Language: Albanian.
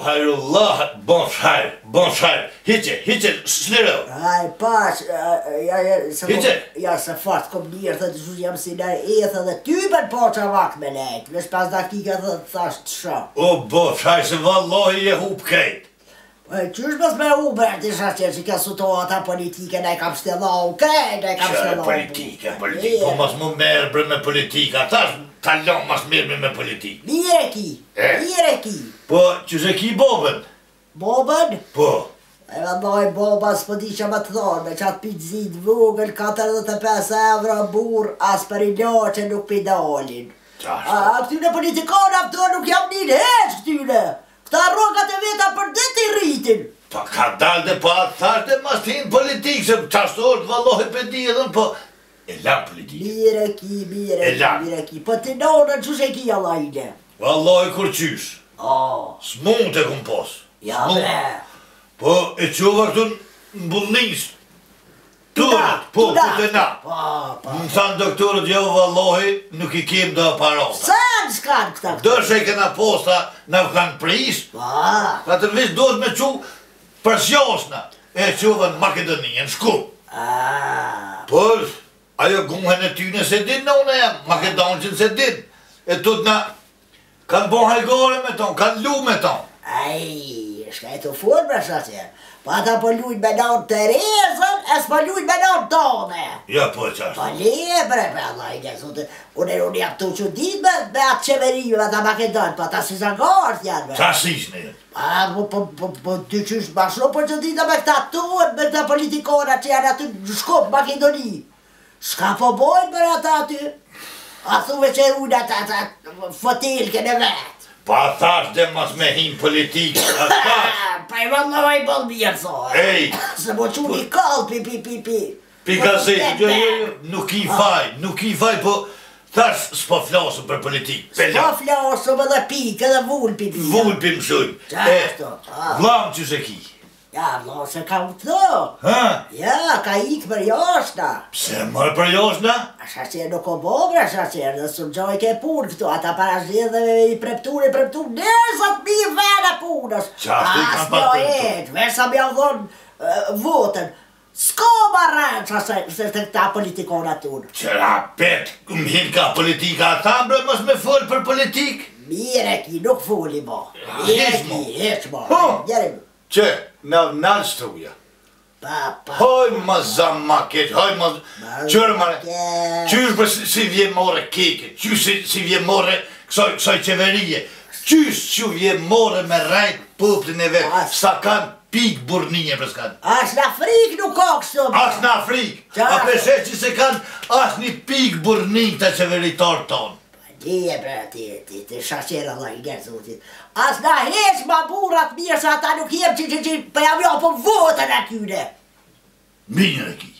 hajrullah, bon shajr, hiqe, s'liro. Aj, pash, Hiqe? Ja, se fart, kom njërë, thë të shush jam si nërë ethë dhe typen po që vak me lejtë, vesh 5 dakika dhe thash të shë. O, bon shajr, se vallohi je hup krejt. Qysh mës me uber të shaqe që ka suto ata politike, ne kam shtelau, krejt, ne kam shtelau. Politike, po mas mu merë bre me politika, tash talon mas mirë me politik. Mire ki. Po, që se ki bobën? Bobën? Po. E vëndoj boba s'po di që më të thonë, me qatë pizzit vogël, 45 euro bur, as për i loqe nuk pidolin. A këtyne politikona pëto nuk jam një heq këtyne. Këta rogat e veta për dit i rritin. Pa ka dalde po atë thashte mas t'hin politik, se qashtu është vallohi për di edhe po e lam politik. Mire ki, po të nonën që se ki alla ide. Vallohi kur qysh. S'mund të kum pos. Ja me. Po e qova këtu në bullnis. Turët, po, këtë na. Më thanë doktorët, jo vallohi, nuk i kem do parota. Sa në s'kanë këta këta? Dërshë e këna posta, në kanë pris. Ka tërvis do të me qu përsjosna. E qova në Makedoni, në Shkup. Por, ajo gumhen e tyne se din në une jam, Makedonqin se din. E tut na, kanë bon hajgore me ton, kanë lu me ton. Shka e të full bre shasje. Pa ata po lujt me nanë Terezën, e s'po lujt me nanë tone. Ja, po e qashtu. Po le bre, Allah i nëzote. Unë jam të që dit me atë qeverime, ata Makedon, pa ata si zangarët janë bre. Qa sish në jetë? Po ty qysh bashro për që dita me këta tonë, me këta politikona që janë aty në Shkup, Makedoni. Shka po bojnë për ata aty? A thuve që unë ata fotelke në vetë. Pa thash dhe mas me him politik, a thash. Pa i vëlloj bëllë mirë, thoi. Ej! Se mo quni kallë, pi. Pi gazet, nuk i faj, po thash s'po flasëm për politik. S'po flasëm edhe pikë edhe vulpi. Vulpi më shujmë. Qashtu. Vlam që se ki. Ja, vlam se ka u të do. Ja, ka ikë për jashna. Pse mërë për jashna? Shaqer nuk o bobre, shaqer, dhe së gjoj ke punë këtu, ata para zhjith dhe i preptur, nëzat mi vene punës. Qashtu i kam pat për këtu. Versa mi avdhon votën. S'ko ma rënë se të këta politikonat tunë. Qëra pet, m'hin ka politika, ata mbre mos me folë për politik? Mire ki, nuk foli mo. Heq mo. Që, me nalë struja. Hoj ma zama keq, hoj ma... Qërë mare, qysh për si vje more keke, qysh si vje more kësoj qeverije, qysh që vje more me rajt poplin e vetë, sa kanë pik burninje për s'kanë. As në Afrikë nuk ka kështu. As në Afrikë, a peshe që se kanë as një pik burninj të qeveritarë tonë. Dije bre, ti shaqera dhe i njerë zotit. As na heq ma burat mirë sa ata nuk jem që për jam jo për votën atyre. Minjën e ki.